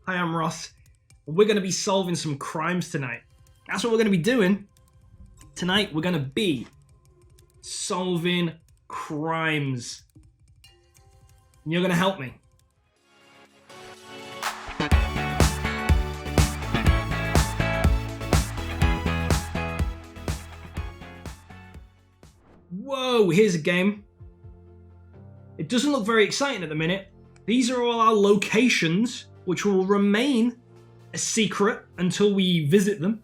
Hi, I'm Ross. We're going to be solving some crimes tonight. That's what we're going to be doing. Tonight, we're going to be solving crimes. And you're going to help me. Whoa, here's a game. It doesn't look very exciting at the minute. These are all our locations, which will remain a secret until we visit them.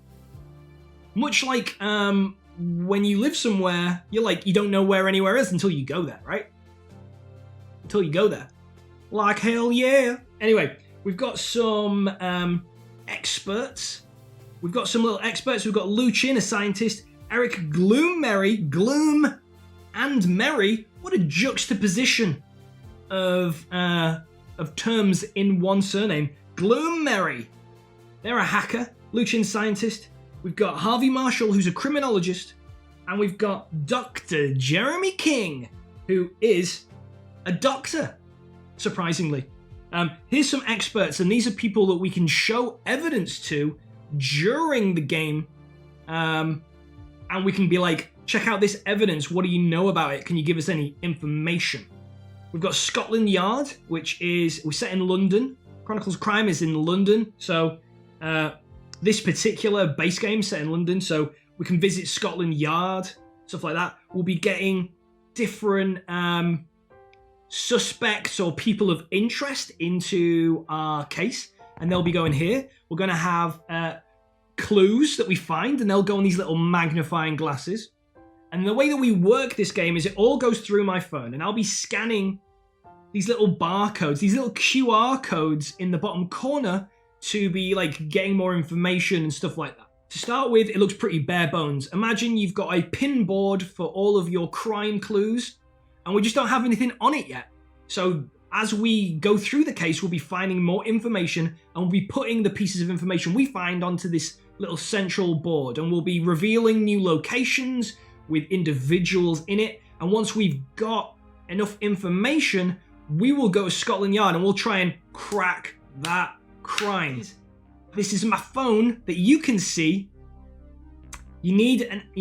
Much like when you live somewhere, you don't know where anywhere is until you go there, right? Until you go there. Like hell yeah. Anyway, we've got some experts. We've got some little experts. We've got Luchin, a scientist. Eric Gloom and Merry. What a juxtaposition of terms in one surname. Gloom Merry. They're a hacker. Luchin, scientist. We've got Harvey Marshall, who's a criminologist. And we've got Dr. Jeremy King, who is a doctor, surprisingly. Here's some experts, and these are people that we can show evidence to during the game. And we can be like, check out this evidence. What do you know about it? Can you give us any information? We've got Scotland Yard, we're set in London. Chronicles of Crime is in London. So this particular base game is set in London. So we can visit Scotland Yard, stuff like that. We'll be getting different suspects or people of interest into our case. And they'll be going here. We're going to have clues that we find, and they'll go on these little magnifying glasses. And the way that we work this game is it all goes through my phone, and I'll be scanning these little barcodes, these little QR codes in the bottom corner to be getting more information and stuff like that. To start with, it looks pretty bare bones. Imagine you've got a pin board for all of your crime clues, and we just don't have anything on it yet. So as we go through the case, we'll be finding more information, and we'll be putting the pieces of information we find onto this little central board, and we'll be revealing new locations with individuals in it. And once we've got enough information, we will go to Scotland Yard and we'll try and crack that crime. This is my phone that you can see. You need a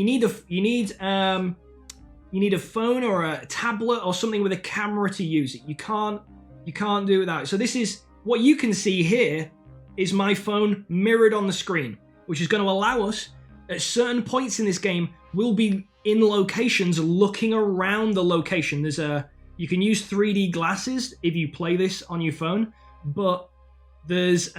phone or a tablet or something with a camera to use it. You can't do it without it. So this is what you can see here is my phone mirrored on the screen, which is going to allow us at certain points in this game, we'll be in locations looking around the location. You can use 3D glasses if you play this on your phone, but there's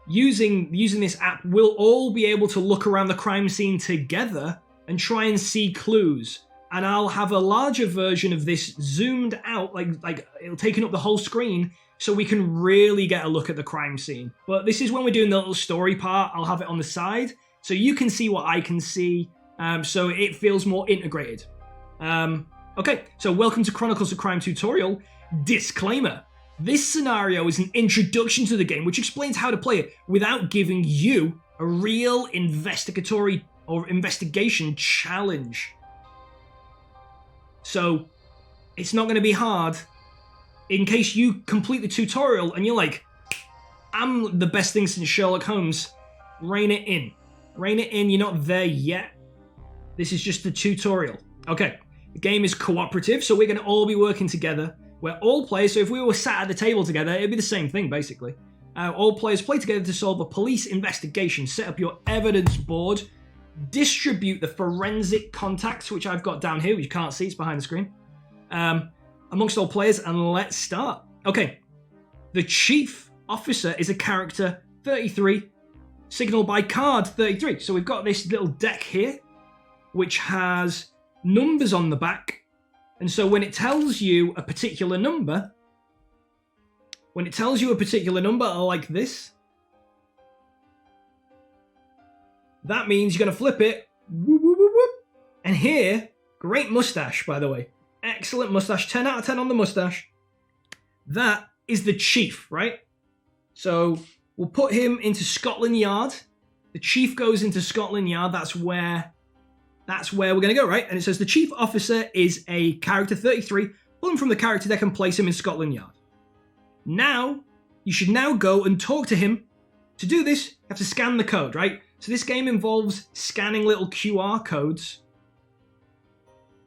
using this app, we'll all be able to look around the crime scene together and try and see clues. And I'll have a larger version of this zoomed out, like it'll take up the whole screen, so we can really get a look at the crime scene. But this is when we're doing the little story part. I'll have it on the side, so you can see what I can see, so it feels more integrated. Okay, so welcome to Chronicles of Crime tutorial. Disclaimer. This scenario is an introduction to the game, which explains how to play it without giving you a real investigatory or investigation challenge. So it's not going to be hard. In case you complete the tutorial and you're like, I'm the best thing since Sherlock Holmes, rein it in. Rein it in, you're not there yet. This is just the tutorial. Okay, the game is cooperative, so we're going to all be working together. We're all players, so if we were sat at the table together, it'd be the same thing, basically. All players play together to solve a police investigation. Set up your evidence board. Distribute the forensic contacts, which I've got down here, which you can't see, it's behind the screen. Amongst all players, and let's start. Okay, the chief officer is a character 33, signaled by card 33. So we've got this little deck here, which has numbers on the back. And so when it tells you a particular number, like this, that means you're going to flip it. Whoop, whoop, whoop, whoop. And here, great mustache, by the way. Excellent mustache. 10 out of 10 on the mustache. That is the chief, right? So we'll put him into Scotland Yard. The chief goes into Scotland Yard. That's where we're going to go, right? And it says the chief officer is a character 33. Pull him from the character deck and place him in Scotland Yard. Now, you should now go and talk to him. To do this, you have to scan the code, right? So this game involves scanning little QR codes.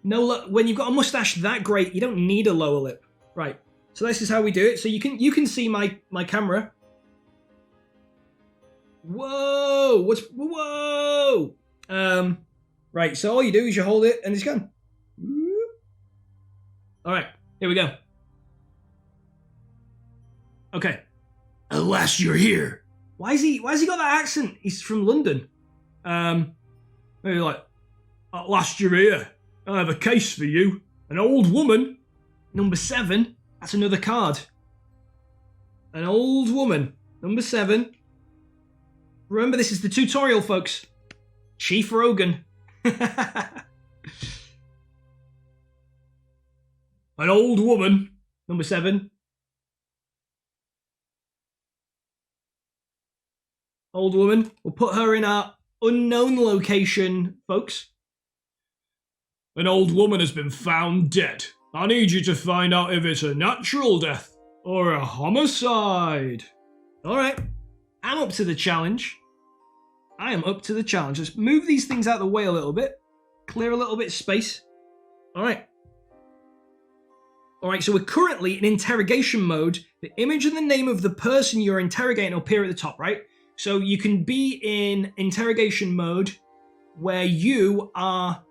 No, when you've got a mustache that great, you don't need a lower lip. Right. So this is how we do it. So you can see my camera. Whoa! Whoa! Right. So all you do is you hold it and it's gone. All right. Here we go. Okay. At last you're here. Why has he got that accent? He's from London. Maybe like, at last you're here. I have a case for you. An old woman. Number 7. That's another card. An old woman. Number 7. Remember, this is the tutorial, folks. Chief Rogan. An old woman. Number 7. Old woman. We'll put her in our unknown location, folks. An old woman has been found dead. I need you to find out if it's a natural death or a homicide. Alright. I'm up to the challenge. I am up to the challenge. Let's move these things out of the way a little bit. Clear a little bit of space. Alright. Alright, so we're currently in interrogation mode. The image and the name of the person you're interrogating will appear at the top, right? So you can be in interrogation mode where you are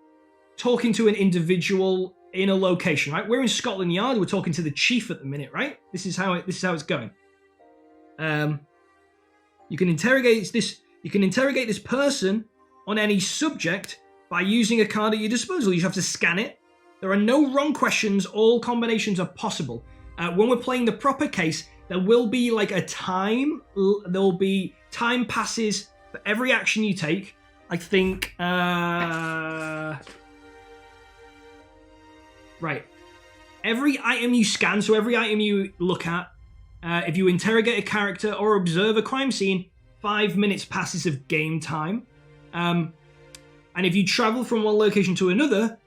talking to an individual in a location, right? We're in Scotland Yard. We're talking to the chief at the minute, right? This is how it's going. You can interrogate this person on any subject by using a card at your disposal. You have to scan it. There are no wrong questions. All combinations are possible. When we're playing the proper case, there will be like a time. There will be time passes for every action you take. I think. Right. Every item you scan, so every item you look at, if you interrogate a character or observe a crime scene, 5 minutes passes of game time. And if you travel from one location to another,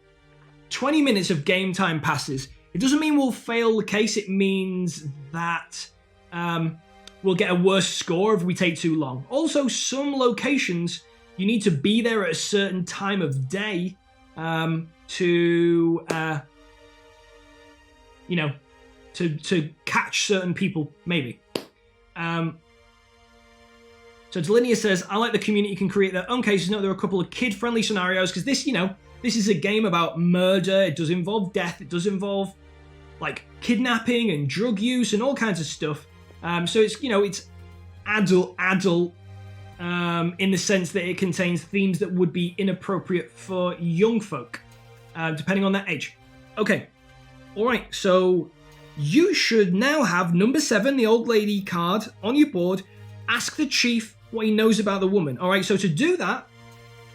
20 minutes of game time passes. It doesn't mean we'll fail the case. It means that we'll get a worse score if we take too long. Also, some locations, you need to be there at a certain time of day to catch certain people, maybe. So Delinia says, I like the community can create their own cases. Note there are a couple of kid-friendly scenarios, because this, this is a game about murder. It does involve death. It does involve, like, kidnapping and drug use and all kinds of stuff. So it's, it's adult, in the sense that it contains themes that would be inappropriate for young folk, depending on their age. Okay. All right, so you should now have number 7, the old lady card, on your board. Ask the chief what he knows about the woman. All right, so to do that,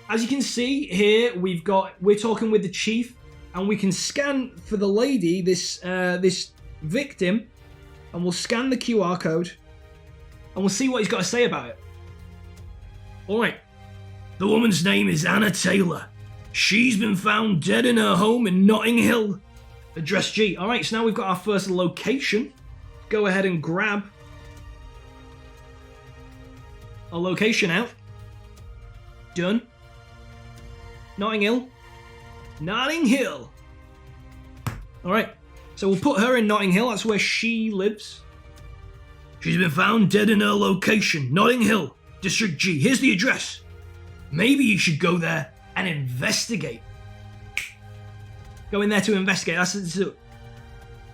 as you can see here, we're talking with the chief, and we can scan for the lady, this victim, and we'll scan the QR code, and we'll see what he's got to say about it. All right, the woman's name is Anna Taylor. She's been found dead in her home in Notting Hill. Address G. All right, so now we've got our first location. Go ahead and grab a location out. Done. Notting Hill. Notting Hill. All right, so we'll put her in Notting Hill. That's where she lives. She's been found dead in her location, Notting Hill, District G. Here's the address. Maybe you should go there and investigate. Go in there to investigate.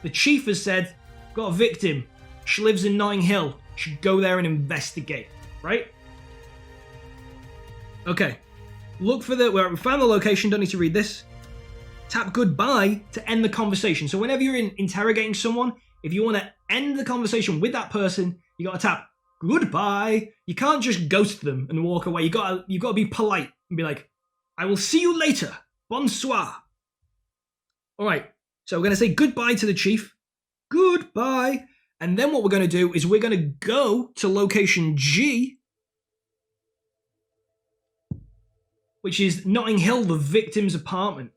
The chief has said, got a victim. She lives in Notting Hill. Should go there and investigate. Right? Okay. Look for we found the location. Don't need to read this. Tap goodbye to end the conversation. So whenever you're interrogating someone, if you want to end the conversation with that person, you got to tap goodbye. You can't just ghost them and walk away. You got to be polite and be like, I will see you later. Bonsoir. All right, so we're going to say goodbye to the chief. Goodbye. And then what we're going to do is we're going to go to location G, which is Notting Hill, the victim's apartment.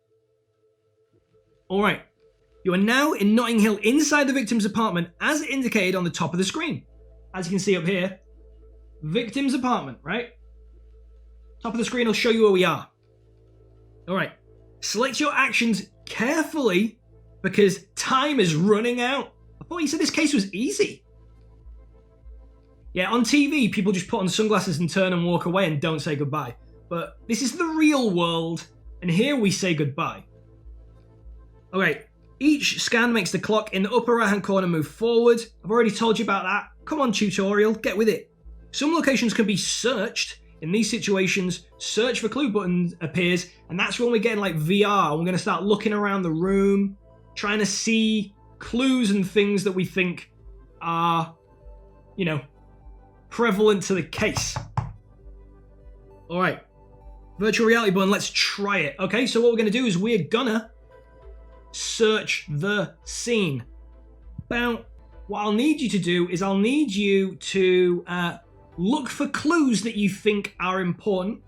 All right, you are now in Notting Hill inside the victim's apartment as indicated on the top of the screen. as you can see up here, victim's apartment, right? Top of the screen will show you where we are. All right. Select your actions carefully because time is running out. I thought you said this case was easy. Yeah, on TV, people just put on sunglasses and turn and walk away and don't say goodbye. But this is the real world, and here we say goodbye. Okay, each scan makes the clock in the upper right-hand corner move forward. I've already told you about that. Come on, tutorial, get with it. Some locations can be searched. In these situations, search for clue button appears, and that's when we're getting like VR. We're going to start looking around the room, trying to see clues and things that we think are, you know, prevalent to the case. All right, virtual reality button, let's try it. Okay, so what we're going to do is we're gonna search the scene. Now, what I'll need you to do is I'll need you to look for clues that you think are important.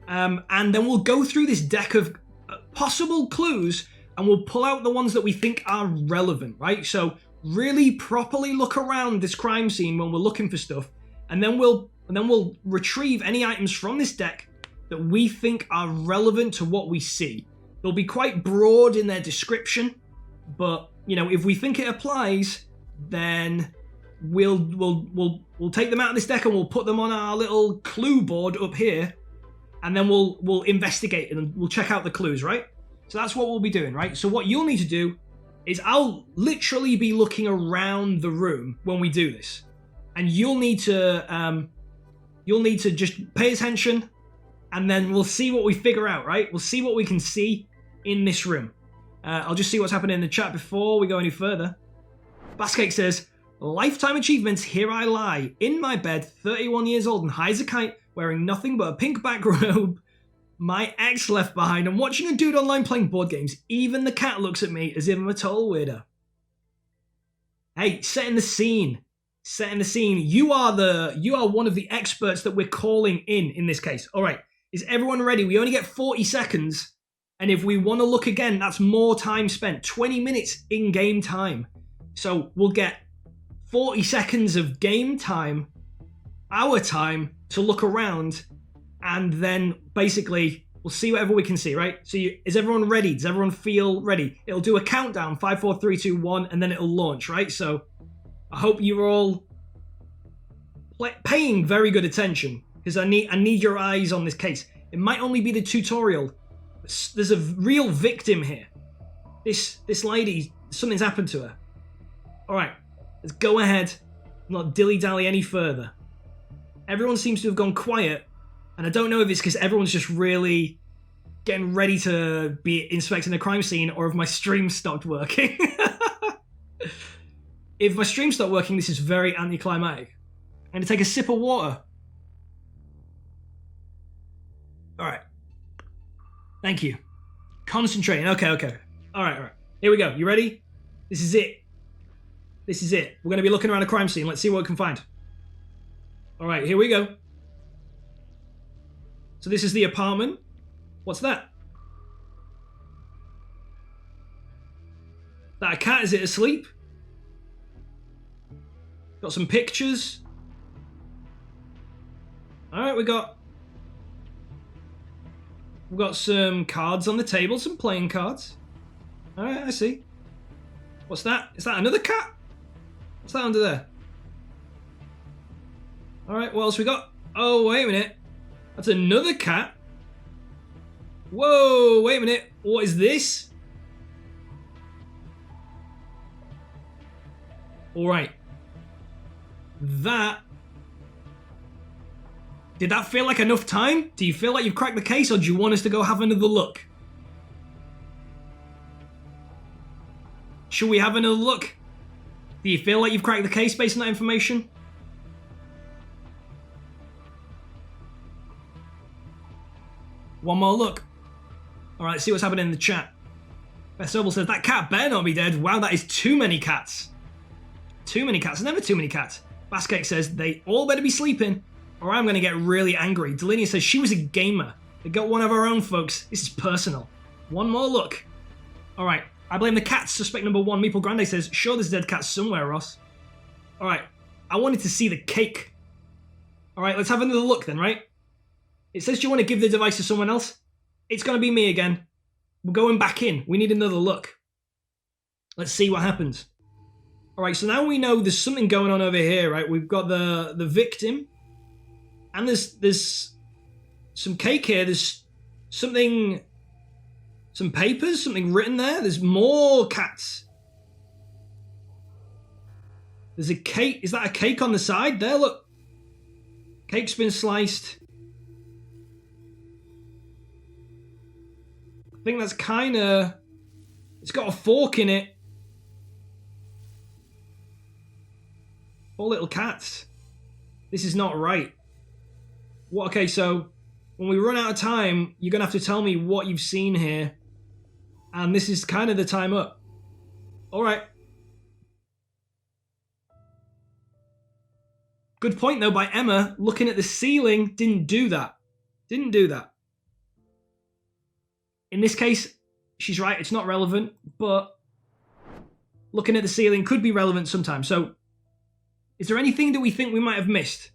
And then we'll go through this deck of possible clues and we'll pull out the ones that we think are relevant, right? So really properly look around this crime scene when we're looking for stuff, and then we'll retrieve any items from this deck that we think are relevant to what we see. They'll be quite broad in their description, but you know, if we think it applies, then we'll take them out of this deck and we'll put them on our little clue board up here, and then we'll investigate and we'll check out the clues, right? So that's what we'll be doing, right? So what you'll need to do is I'll literally be looking around the room when we do this, and you'll need to just pay attention, and then we'll see what we figure out, right? We'll see what we can see in this room. I'll just see what's happening in the chat before we go any further. Basscake says, lifetime achievements, here I lie, in my bed, 31 years old and high as a kite, wearing nothing but a pink backrobe, my ex left behind, and watching a dude online playing board games. Even the cat looks at me as if I'm a total weirdo. Hey, setting the scene. Setting the scene. You are one of the experts that we're calling in this case. All right, is everyone ready? We only get 40 seconds. And if we want to look again, that's more time spent. 20 minutes in-game time. So we'll get 40 seconds of game time, our time, to look around, and then basically we'll see whatever we can see, right? So is everyone ready? Does everyone feel ready? It'll do a countdown, 5, 4, 3, 2, 1, and then it'll launch, right? So I hope you're all paying very good attention, because I need your eyes on this case. It might only be the tutorial. There's a real victim here. This lady, something's happened to her. All right, let's go ahead, not dilly-dally any further. Everyone seems to have gone quiet, and I don't know if it's because everyone's just really getting ready to be inspecting the crime scene, or if my stream stopped working. If my stream stopped working, this is very anticlimactic. I'm going to take a sip of water. All right. Thank you. Concentrating. Okay. All right. Here we go. You ready? This is it. We're going to be looking around a crime scene. Let's see what we can find. All right, here we go. So this is the apartment. What's that? Is that a cat? Is it asleep? Got some pictures. All right, we've got some cards on the table, some playing cards. All right, I see. What's that? Is that another cat? What's that under there? All right, what else we got? Oh, wait a minute. That's another cat. Whoa, wait a minute. What is this? All right. Did that feel like enough time? Do you feel like you've cracked the case, or do you want us to go have another look? Should we have another look? Do you feel like you've cracked the case based on that information? One more look. All right, see what's happening in the chat. Best Obel says, that cat better not be dead. Wow, that is too many cats. Too many cats. Never too many cats. Baskek says, they all better be sleeping, or I'm going to get really angry. Delinia says, she was a gamer. They got one of our own, folks. This is personal. One more look. All right, I blame the cats. Suspect number 1, Meeple Grande says, sure there's a dead cat somewhere, Ross. All right, I wanted to see the cake. All right, let's have another look then, right? It says you want to give the device to someone else. It's going to be me again. We're going back in. We need another look. Let's see what happens. All right, so now we know there's something going on over here, right? We've got the victim. And there's some cake here. There's something... Some papers, something written there. There's more cats. There's a cake. Is that a cake on the side? There, look. Cake's been sliced. I think that's kind of... It's got a fork in it. 4 little cats. This is not right. What? Okay, so when we run out of time, you're going to have to tell me what you've seen here. And this is kind of the time up. All right. Good point, though, by Emma. Looking at the ceiling didn't do that. Didn't do that. In this case, she's right. It's not relevant. But looking at the ceiling could be relevant sometimes. So is there anything that we think we might have missed?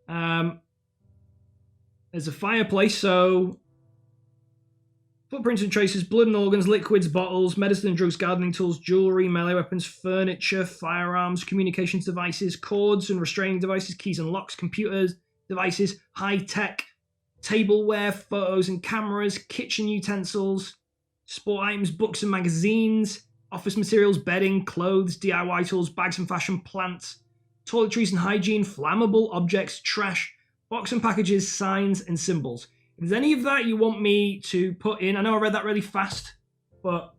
There's a fireplace, so... Footprints and traces, blood and organs, liquids, bottles, medicine and drugs, gardening tools, jewellery, melee weapons, furniture, firearms, communications devices, cords and restraining devices, keys and locks, computers, devices, high-tech, tableware, photos and cameras, kitchen utensils, sport items, books and magazines, office materials, bedding, clothes, DIY tools, bags and fashion, plants, toiletries and hygiene, flammable objects, trash, box and packages, signs and symbols. If there's any of that you want me to put in, I know I read that really fast, but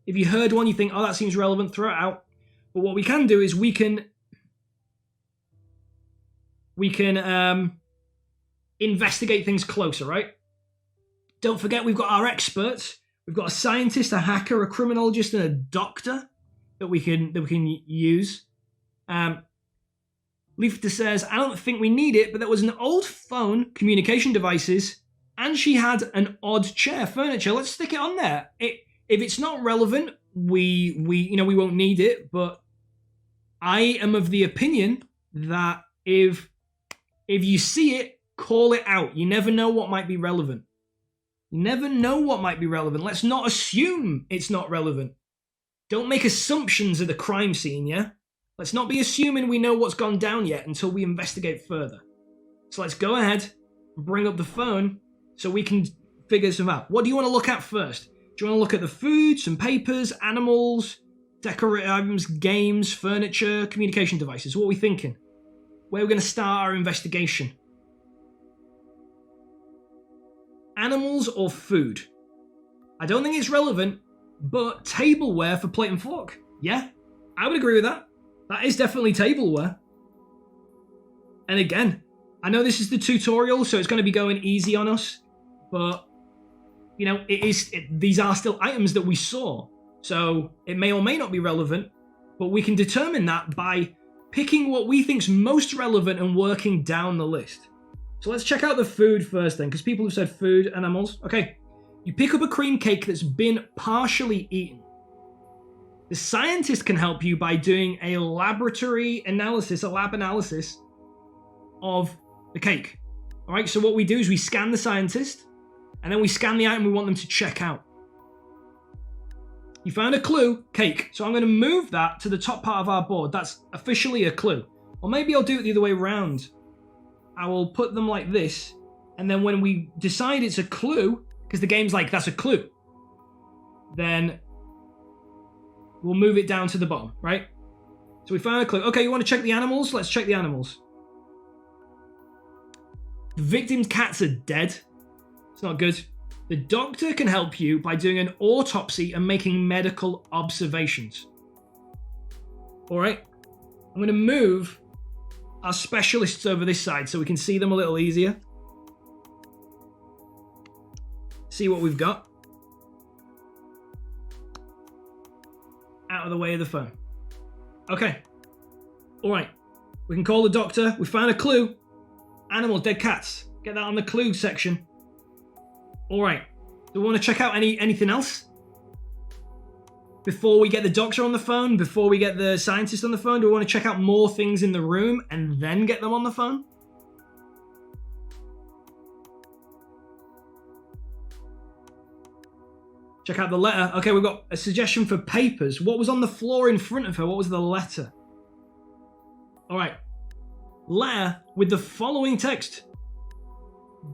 if you heard one you think, oh, that seems relevant, throw it out. But what we can do is we can investigate things closer, right? Don't forget we've got our experts. We've got a scientist, a hacker, a criminologist, and a doctor that we can use. Leafter says, I don't think we need it, but there was an old phone, communication devices, and she had an odd chair, furniture. Let's stick it on there. If it's not relevant, we won't need it, but I am of the opinion that if you see it, call it out. You never know what might be relevant. You never know what might be relevant. Let's not assume it's not relevant. Don't make assumptions of the crime scene, yeah? Let's not be assuming we know what's gone down yet until we investigate further. So let's go ahead and bring up the phone so we can figure some out. What do you want to look at first? Do you want to look at the food, some papers, animals, decorative items, games, furniture, communication devices? What are we thinking? Where are we going to start our investigation? Animals or food? I don't think it's relevant, but tableware for plate and fork. Yeah, I would agree with that. That is definitely tableware. And again, I know this is the tutorial, so it's going to be going easy on us. But, you know, these are still items that we saw. So it may or may not be relevant. But we can determine that by picking what we think's most relevant and working down the list. So let's check out the food first then, because people have said food, animals. Okay, you pick up a cream cake that's been partially eaten. The scientist can help you by doing a lab analysis of the cake. All right, so what we do is we scan the scientist, and then we scan the item we want them to check out. You found a clue, cake. So I'm going to move that to the top part of our board. That's officially a clue. Or maybe I'll do it the other way around. I will put them like this, and then when we decide it's a clue, because the game's like, that's a clue, then we'll move it down to the bottom, right? So we found a clue. Okay, you want to check the animals? Let's check the animals. The victim's cats are dead. It's not good. The doctor can help you by doing an autopsy and making medical observations. All right. I'm going to move our specialists over this side so we can see them a little easier. See what we've got. Out of the way of the phone. Okay. All right. We can call the doctor. We found a clue. Animals, dead cats. Get that on the clue section. All right. Do we want to check out anything else? before we get the doctor on the phone, before we get the scientist on the phone? Do we want to check out more things in the room and then get them on the phone? Check out the letter. Okay, we've got a suggestion for papers. What was on the floor in front of her? What was the letter? All right. Letter with the following text.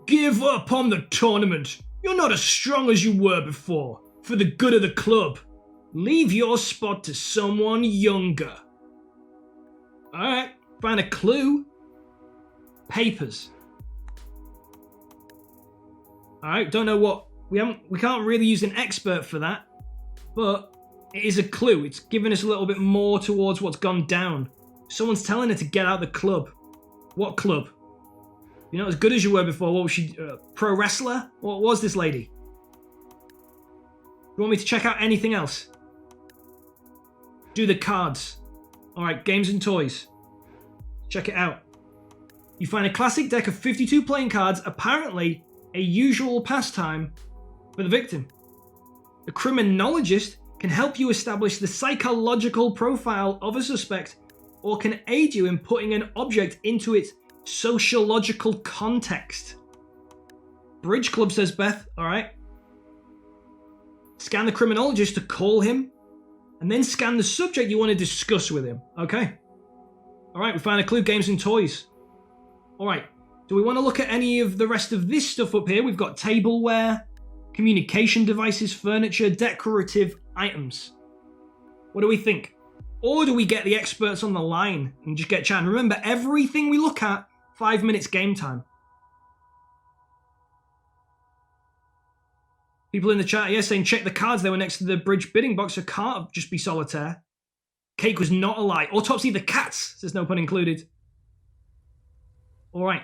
Give up on the tournament. You're not as strong as you were before. For the good of the club. Leave your spot to someone younger. All right. Find a clue. Papers. All right. Don't know what. We can't really use an expert for that, but it is a clue. It's giving us a little bit more towards what's gone down. Someone's telling her to get out of the club. What club? You're not as good as you were before. What was she? Pro wrestler? What was this lady? You want me to check out anything else? Do the cards. All right, games and toys. Check it out. You find a classic deck of 52 playing cards, apparently a usual pastime for the victim. The criminologist can help you establish the psychological profile of a suspect or can aid you in putting an object into its sociological context. Bridge club, says Beth. All right. Scan the criminologist to call him and then scan the subject you want to discuss with him. Okay. All right, we found a clue, games and toys. All right. Do we want to look at any of the rest of this stuff up here? We've got tableware, communication devices, furniture, decorative items. What do we think? Or do we get the experts on the line and just get chatting? Remember, everything we look at, 5 minutes game time. People in the chat here saying check the cards. They were next to the bridge bidding box. So can't just be solitaire. Cake was not a lie. Autopsy the cats, says no pun included. All right.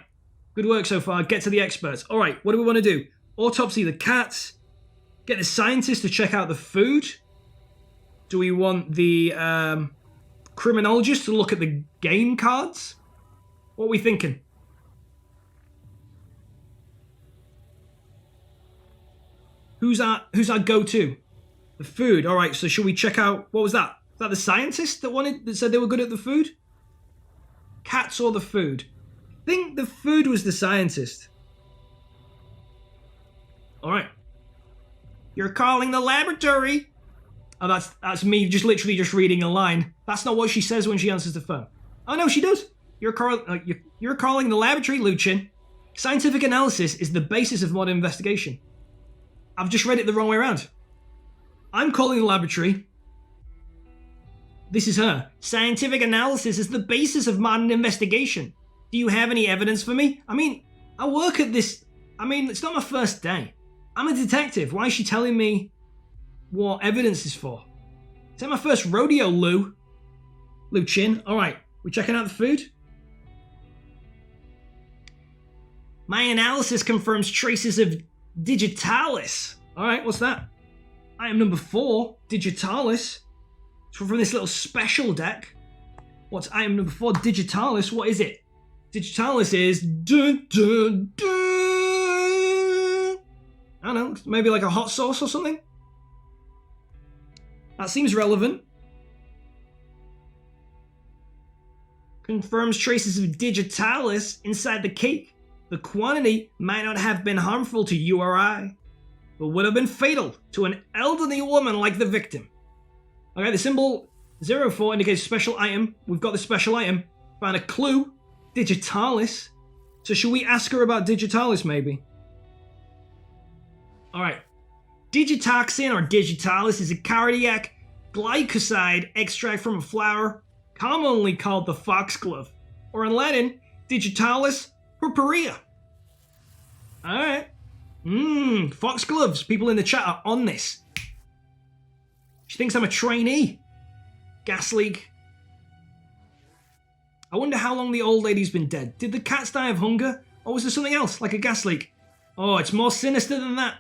Good work so far. Get to the experts. All right, what do we want to do? Autopsy the cats. Get the scientist to check out the food. Do we want the criminologist to look at the game cards? What are we thinking? Who's our go-to? The food. All right, so should we check out... What was that? Was that the scientist that said they were good at the food? Cats or the food? I think the food was the scientist. All right. You're calling the laboratory. Oh, that's me just literally just reading a line. That's not what she says when she answers the phone. Oh, no, she does. You're calling the laboratory, Lucien. Scientific analysis is the basis of modern investigation. I've just read it the wrong way around. I'm calling the laboratory. This is her. Scientific analysis is the basis of modern investigation. Do you have any evidence for me? I mean, I work at this... I mean, it's not my first day. I'm a detective. Why is she telling me what evidence is for? Is that my first rodeo, Lucien? All right. We checking out the food? My analysis confirms traces of Digitalis. All right, what's that? Item number 4, Digitalis. It's from this little special deck. What's item number 4, Digitalis? What is it? Digitalis is... Dun, dun, dun. I don't know, maybe like a hot sauce or something? That seems relevant. Confirms traces of Digitalis inside the cake. The quantity might not have been harmful to you or I, but would have been fatal to an elderly woman like the victim. Okay, the symbol 04 indicates special item. We've got the special item. Found a clue. Digitalis. So should we ask her about Digitalis maybe? Alright. Digitoxin or Digitalis is a cardiac glycoside extract from a flower commonly called the foxglove, or in Latin, Digitalis purpurea. Alright. Foxgloves. People in the chat are on this. She thinks I'm a trainee. Gas leak. I wonder how long the old lady's been dead. Did the cats die of hunger? Or was there something else, like a gas leak? Oh, it's more sinister than that.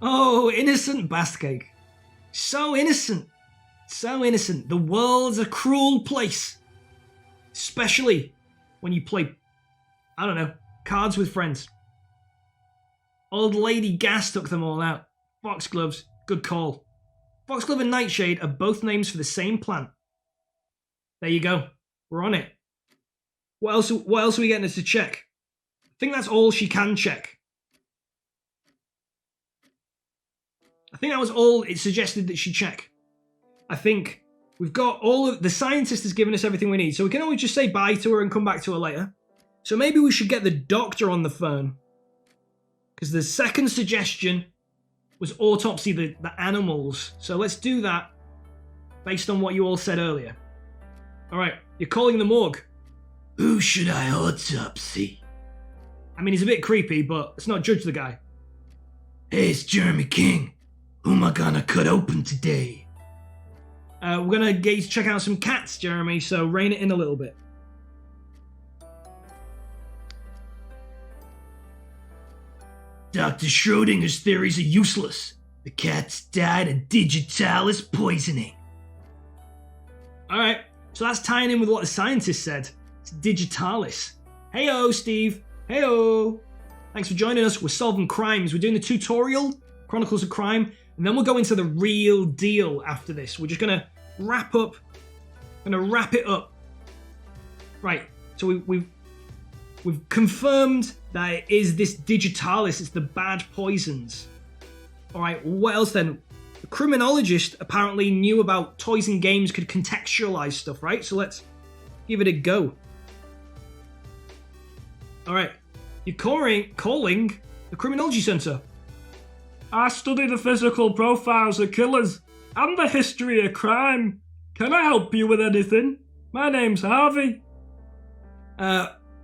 Oh, innocent Bast Cake. So innocent. So innocent. The world's a cruel place. Especially when you play, I don't know, cards with friends. Old Lady Gas took them all out. Foxgloves. Good call. Foxglove and Nightshade are both names for the same plant. There you go. We're on it. What else are we getting her to check? I think that's all she can check. I think that was all it suggested that she check. I think we've got all of... The scientist has given us everything we need, so we can always just say bye to her and come back to her later. So maybe we should get the doctor on the phone. Because the second suggestion was autopsy the animals. So let's do that based on what you all said earlier. Alright, you're calling the morgue. Who should I autopsy? I mean, he's a bit creepy, but let's not judge the guy. Hey, it's Jeremy King. Who am I gonna cut open today? We're gonna get you to check out some cats, Jeremy, so rein it in a little bit. Dr. Schrodinger's theories are useless. The cats died of Digitalis poisoning. Alright, so that's tying in with what the scientist said. It's Digitalis. Heyo, Steve. Heyo. Thanks for joining us. We're solving crimes. We're doing the tutorial, Chronicles of Crime, and then we'll go into the real deal after this. We're just gonna wrap it up. Right, so we've confirmed that it is this Digitalis. It's the bad poisons. Alright, what else then? The criminologist apparently knew about toys and games could contextualize stuff, right? So let's give it a go. Alright, you're calling the Criminology Centre. I study the physical profiles of killers and the history of crime. Can I help you with anything? My name's Harvey.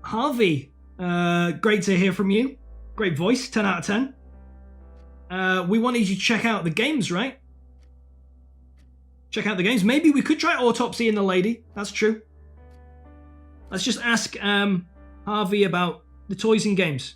Harvey, great to hear from you. Great voice, 10 out of 10. We wanted you to check out the games, right? Check out the games. Maybe we could try autopsy in the lady. That's true. Let's just ask Harvey about the toys and games.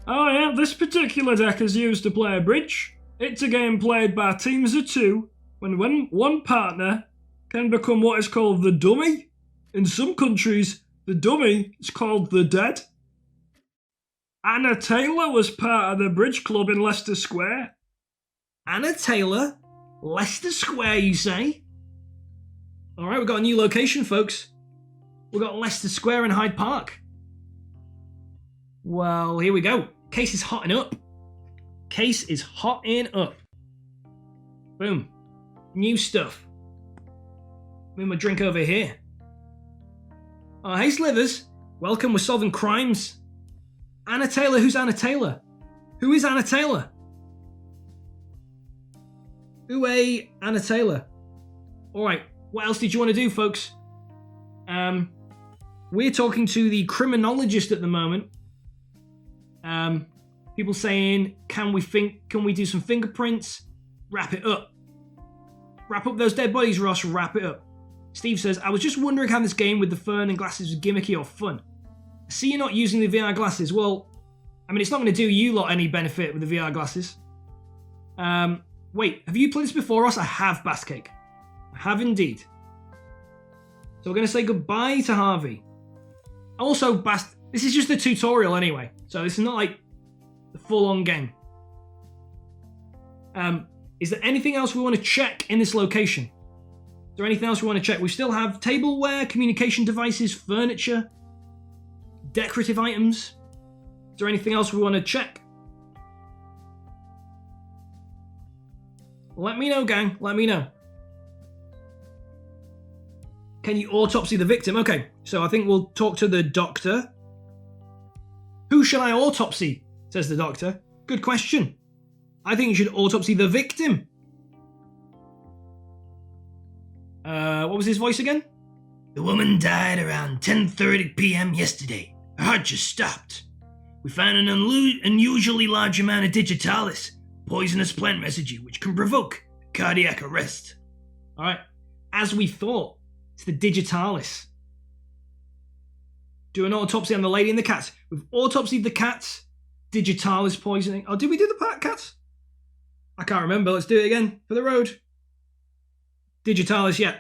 Oh yeah, this particular deck is used to play bridge. It's a game played by teams of two, when one partner can become what is called the dummy. In some countries, the dummy is called the dead. Anna Taylor was part of the bridge club in Leicester Square. Anna Taylor? Leicester Square, you say? Alright, we've got a new location, folks. We've got Leicester Square in Hyde Park. Well, here we go. Case is hotting up. Case is hotting up. Boom. New stuff. Move my drink over here. Oh, hey, Slivers. Welcome, we're solving crimes. Anna Taylor, who's Anna Taylor? Who is Anna Taylor? Anna Taylor. Alright, what else did you want to do, folks? We're talking to the criminologist at the moment. People saying, can we do some fingerprints? Wrap it up. Wrap up those dead bodies, Ross, wrap it up. Steve says, I was just wondering how this game with the fern and glasses was gimmicky or fun. I see you're not using the VR glasses. Well, I mean, it's not going to do you lot any benefit with the VR glasses. Wait, have you played this before, Ross? I have, Basscake. I have indeed. So we're going to say goodbye to Harvey. Also, this is just a tutorial anyway, so this is not like the full-on game. Is there anything else we want to check in this location? Is there anything else we want to check? We still have tableware, communication devices, furniture, decorative items. Is there anything else we want to check? Let me know, gang. Let me know. Can you autopsy the victim? Okay, so I think we'll talk to the doctor. Who shall I autopsy? Says the doctor. Good question. I think you should autopsy the victim. What was his voice again? The woman died around 10:30 p.m. yesterday. Her heart just stopped. We found an unusually large amount of Digitalis, poisonous plant residue, which can provoke cardiac arrest. Alright, as we thought, it's the Digitalis. Do an autopsy on the lady and the cats. We've autopsied the cats. Digitalis poisoning. Oh, did we do the cats? I can't remember. Let's do it again for the road. Digitalis, yeah.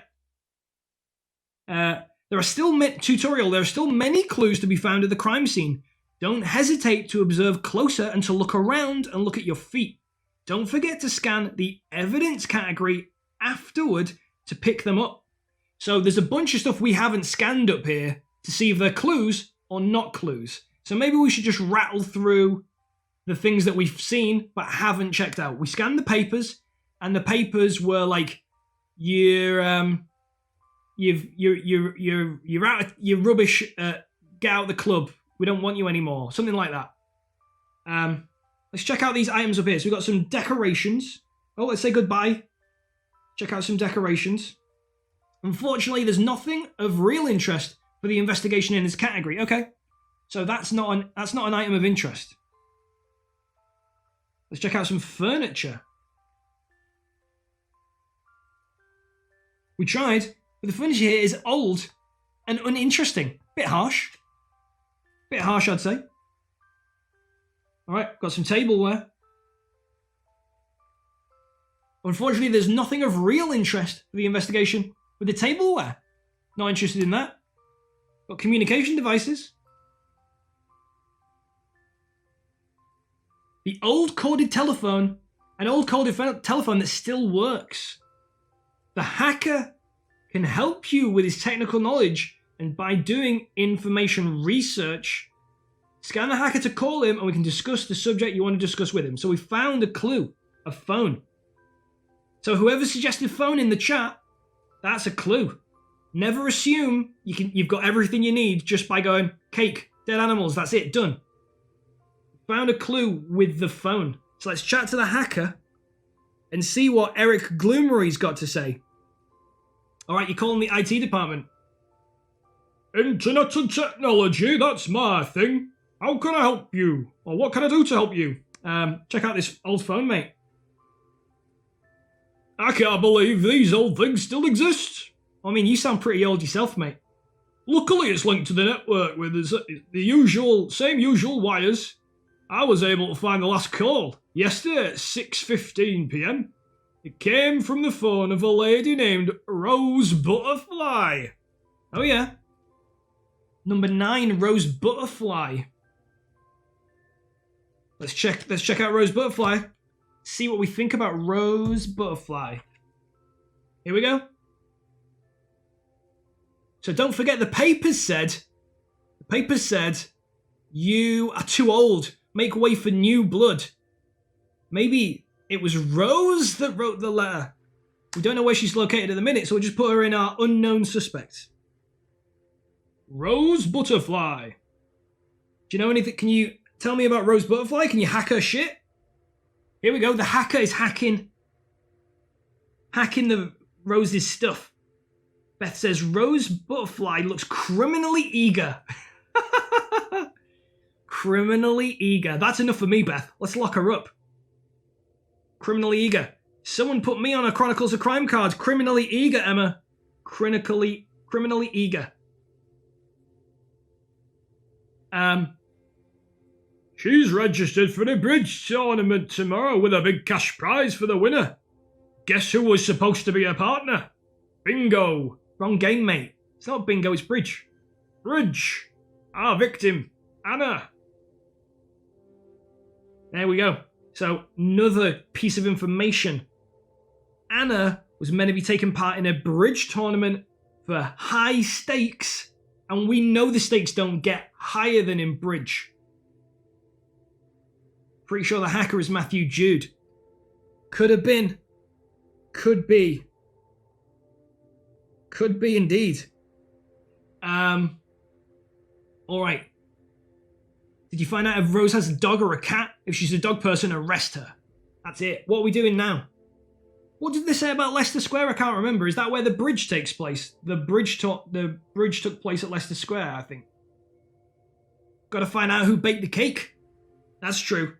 There are still there are still many clues to be found at the crime scene. Don't hesitate to observe closer and to look around and look at your feet. don't forget to scan the evidence category afterward to pick them up. So there's a bunch of stuff we haven't scanned up here to see if they're clues or not clues. So maybe we should just rattle through the things that we've seen but haven't checked out. We scanned the papers, and the papers were like, you're out of, you're rubbish. Get out of the club. We don't want you anymore. Something like that. Let's check out these items up here. So we've got some decorations. Oh, let's say goodbye. Check out some decorations. Unfortunately, there's nothing of real interest for the investigation in this category. Okay, so that's not an item of interest. Let's check out some furniture. We tried, but the furniture here is old and uninteresting. Bit harsh. Bit harsh, I'd say. All right, got some tableware. Unfortunately, there's nothing of real interest for the investigation with the tableware. Not interested in that. Got communication devices. The old corded telephone. An old corded telephone that still works. The hacker can help you with his technical knowledge, and by doing information research, scan the hacker to call him and we can discuss the subject you want to discuss with him. So we found a clue, a phone. So whoever suggested phone in the chat, that's a clue. Never assume you've got everything you need just by going, cake, dead animals, that's it, done. Found a clue with the phone. So let's chat to the hacker and see what Eric Gloomery's got to say. All right, you're calling the IT department. Internet and technology, that's my thing. How can I help you? Or what can I do to help you? Check out this old phone, mate. I can't believe these old things still exist. I mean, you sound pretty old yourself, mate. Luckily, it's linked to the network with the same usual wires. I was able to find the last call yesterday at 6:15 p.m. It came from the phone of a lady named Rose Butterfly. Oh yeah. Number 9, Rose Butterfly. Let's check out Rose Butterfly. See what we think about Rose Butterfly. Here we go. So don't forget the papers said, you are too old. Make way for new blood. Maybe it was Rose that wrote the letter. We don't know where she's located at the minute, so we'll just put her in our unknown suspects. Rose Butterfly. Do you know anything? Can you tell me about Rose Butterfly? Can you hack her shit? Here we go. The hacker is hacking the Rose's stuff. Beth says Rose Butterfly looks criminally eager. Criminally eager. That's enough for me, Beth. Let's lock her up. Criminally eager. Someone put me on a Chronicles of Crime card. Criminally eager, Emma. Criminally eager. She's registered for the bridge tournament tomorrow with a big cash prize for the winner. Guess who was supposed to be her partner? Bingo. Wrong game, mate. It's not bingo, it's bridge. Bridge. Our victim, Anna. There we go. So, another piece of information. Anna was meant to be taking part in a bridge tournament for high stakes, and we know the stakes don't get higher than in bridge. Pretty sure the hacker is Matthew Jude. Could have been. Could be. Could be indeed. Alright. Did you find out if Rose has a dog or a cat? If she's a dog person, arrest her. That's it. What are we doing now? What did they say about Leicester Square? I can't remember. Is that where the bridge takes place? The bridge took place at Leicester Square, I think. Got to find out who baked the cake. That's true.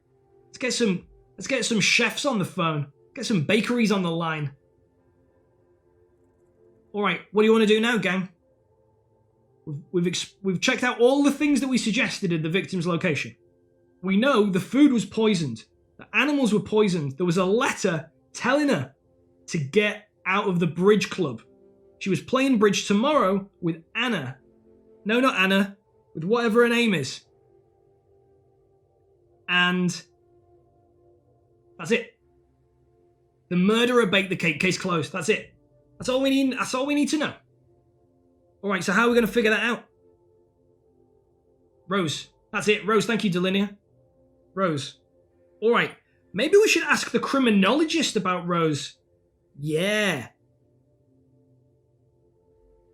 Let's get some chefs on the phone. Get some bakeries on the line. All right, what do you want to do now, gang? We've checked out all the things that we suggested at the victim's location. We know the food was poisoned. The animals were poisoned. There was a letter telling her to get out of the bridge club. She was playing bridge tomorrow with Anna. No, not Anna. With whatever her name is. And that's it. The murderer baked the cake. Case closed. That's it. That's all we need. That's all we need to know. All right. So how are we going to figure that out? Rose. That's it. Rose. Thank you, Delinea. Rose. All right. Maybe we should ask the criminologist about Rose. Yeah.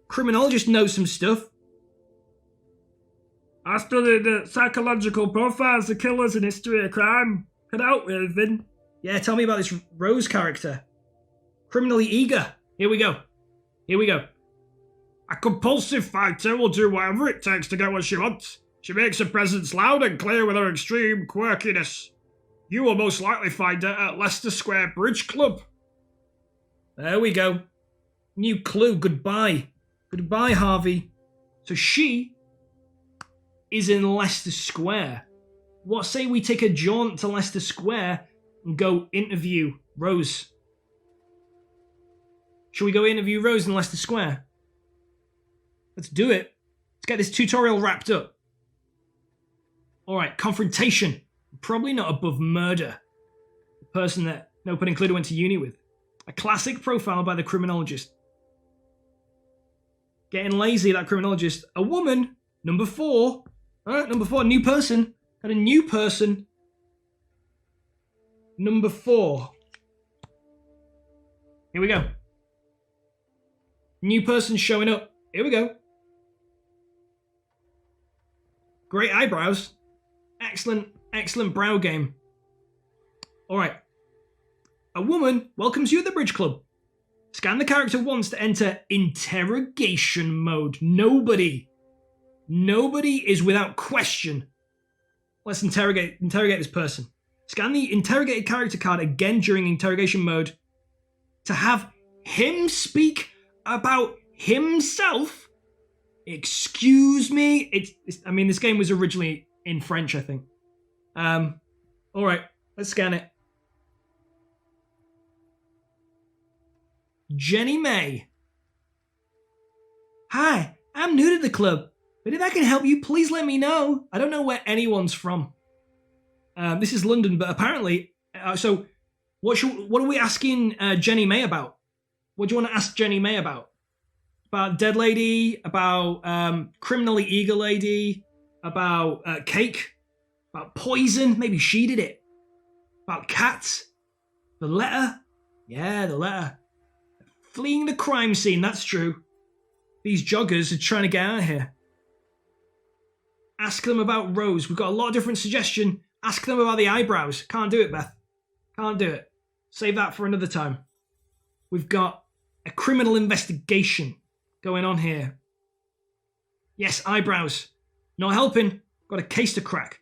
Criminologist knows some stuff. I studied the psychological profiles of killers in history of crime. Can I help with anything? Yeah, tell me about this Rose character. Criminally eager. Here we go. Here we go. A compulsive fighter will do whatever it takes to get what she wants. She makes her presence loud and clear with her extreme quirkiness. You will most likely find her at Leicester Square Bridge Club. There we go. New clue. Goodbye. Goodbye, Harvey. So she is in Leicester Square. What say we take a jaunt to Leicester Square and go interview Rose? Shall we go interview Rose in Leicester Square? Let's do it. Let's get this tutorial wrapped up. Alright, confrontation. Probably not above murder. The person that no pun included went to uni with. A classic profile by the criminologist. Getting lazy, that criminologist. A woman, number 4. Alright, number 4, new person. Got a new person. Number 4. Here we go. New person showing up. Here we go. Great eyebrows. Excellent, excellent brow game. Alright. A woman welcomes you at the Bridge Club. Scan the character once to enter interrogation mode. Nobody is without question. Let's interrogate this person. Scan the interrogated character card again during interrogation mode to have him speak about himself. Excuse me. I mean, this game was originally in French, I think. All right, let's scan it. Jenny May. Hi, I'm new to the club, but if I can help you, please let me know. I don't know where anyone's from. This is London, but apparently, so what are we asking Jenny May about? What do you want to ask Jenny May about? About Dead Lady, about Criminally Eager Lady, about Cake, about Poison, maybe she did it. About Cats, the letter, yeah, the letter. Fleeing the crime scene, that's true. These joggers are trying to get out of here. Ask them about Rose. We've got a lot of different suggestions. Ask them about the eyebrows. Can't do it, Beth. Can't do it. Save that for another time. We've got a criminal investigation going on here. Yes, eyebrows. Not helping. Got a case to crack.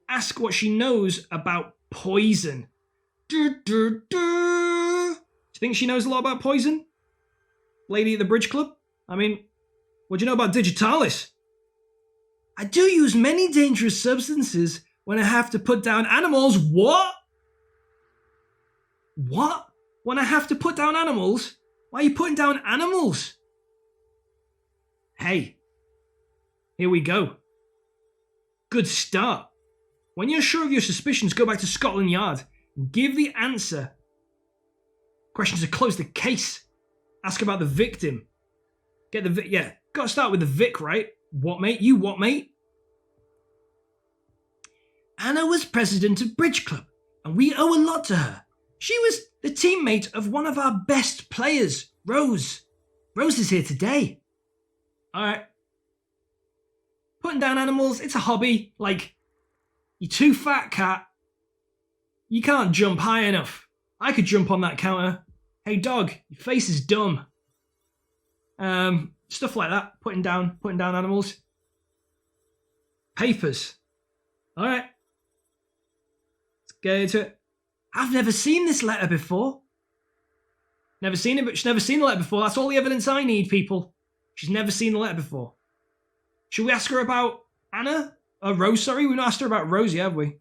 Ask what she knows about poison. Do you think she knows a lot about poison? Lady at the Bridge Club? I mean, what do you know about Digitalis? I do use many dangerous substances when I have to put down animals. What? What? When I have to put down animals? Why are you putting down animals? Hey, here we go. Good start. When you're sure of your suspicions, go back to Scotland Yard and give the answer. Questions to close the case. Ask about the victim. Get the yeah, gotta start with the Vic, right? What, mate? You what, mate? Anna was president of Bridge Club, and we owe a lot to her. She was the teammate of one of our best players, Rose. Rose is here today. Alright. Putting down animals, it's a hobby. Like, you're too fat, cat. You can't jump high enough. I could jump on that counter. Hey, dog, your face is dumb. Stuff like that. Putting down animals. Papers. Alright. Let's get into it. I've never seen this letter before. Never seen it, but she's never seen the letter before. That's all the evidence I need, people. She's never seen the letter before. Should we ask her about Anna? Rose, sorry. We've not asked her about Rosie, have we?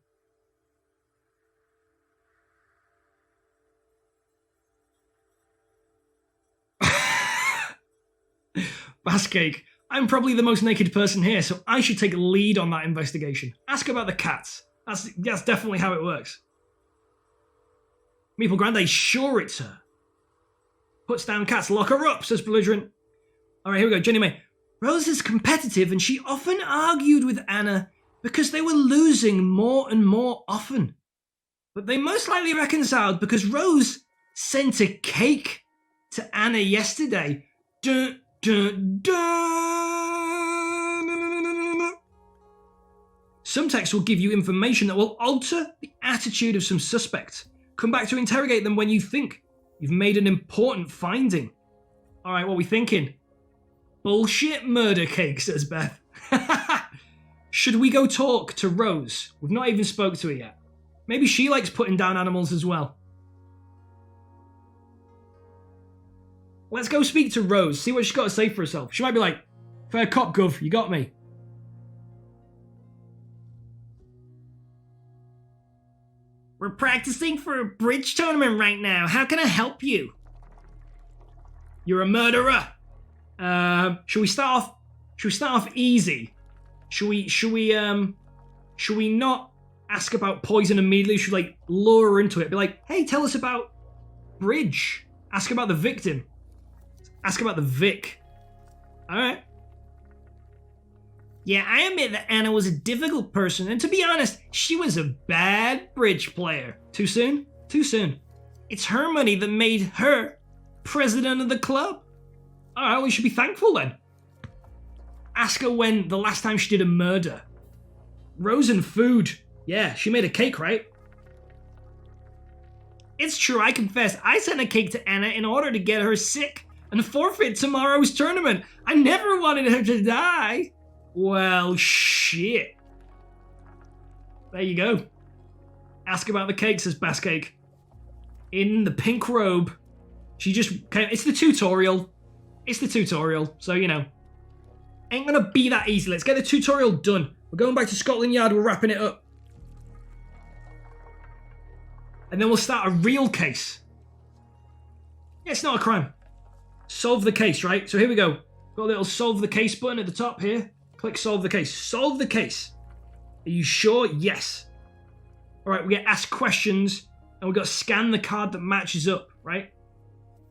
Basscake. I'm probably the most naked person here, so I should take lead on that investigation. Ask about the cats. That's definitely how it works. Meeple Grande, sure it's her. Puts down cats, lock her up, says Belligerent. Alright, here we go, Jenny May. Rose is competitive and she often argued with Anna because they were losing more and more often. But they most likely reconciled because Rose sent a cake to Anna yesterday. Dun, dun, dun. Some texts will give you information that will alter the attitude of some suspects. Come back to interrogate them when you think you've made an important finding. Alright, what are we thinking? Bullshit murder cake, says Beth. Should we go talk to Rose? We've not even spoke to her yet. Maybe she likes putting down animals as well. Let's go speak to Rose, see what she's got to say for herself. She might be like, fair cop, Gov, you got me. We're practicing for a bridge tournament right now. How can I help you? You're a murderer. Should we start off easy? Should we not ask about poison immediately? Should we, like, lure her into it? Be like, hey, tell us about bridge. Ask about the victim. Ask about the Vic. Alright. Yeah, I admit that Anna was a difficult person, and to be honest, she was a bad bridge player. Too soon? Too soon. It's her money that made her president of the club. Alright, we should be thankful then. Ask her when the last time she did a murder. Rose and food. Yeah, she made a cake, right? It's true, I confess. I sent a cake to Anna in order to get her sick and forfeit tomorrow's tournament. I never wanted her to die. Well, shit. There you go. Ask about the cake, says Bass Cake. In the pink robe. She just came. It's the tutorial. It's the tutorial, so you know. Ain't gonna be that easy. Let's get the tutorial done. We're going back to Scotland Yard. We're wrapping it up. And then we'll start a real case. Yeah, it's not a crime. Solve the case, right? So here we go. Got a little solve the case button at the top here. Click solve the case. Solve the case. Are you sure? Yes. All right, we get asked questions and we've got to scan the card that matches up, right?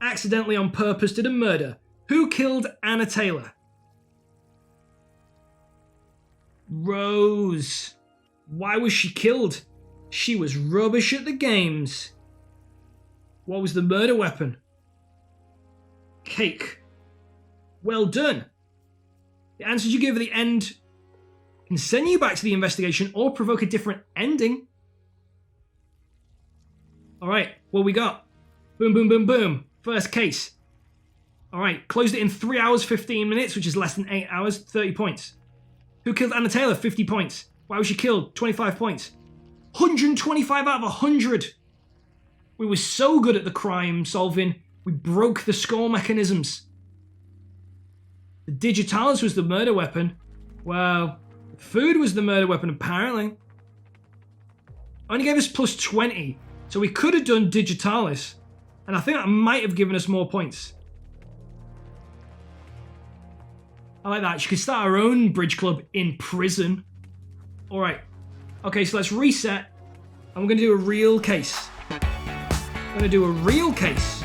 Accidentally on purpose did a murder. Who killed Anna Taylor? Rose. Why was she killed? She was rubbish at the games. What was the murder weapon? Cake. Well done. The answers you give at the end can send you back to the investigation or provoke a different ending. Alright, what we got? Boom, boom, boom, boom. First case. Alright, closed it in 3 hours, 15 minutes, which is less than 8 hours, 30 points. Who killed Anna Taylor? 50 points. Why was she killed? 25 points. 125 out of 100. We were so good at the crime solving, we broke the score mechanisms. The Digitalis was the murder weapon. Well, food was the murder weapon, apparently. Only gave us plus 20, so we could have done Digitalis, and I think that might have given us more points. I like that. She could start her own bridge club in prison. All right. Okay, so let's reset, and we're going to do a real case. We're going to do a real case.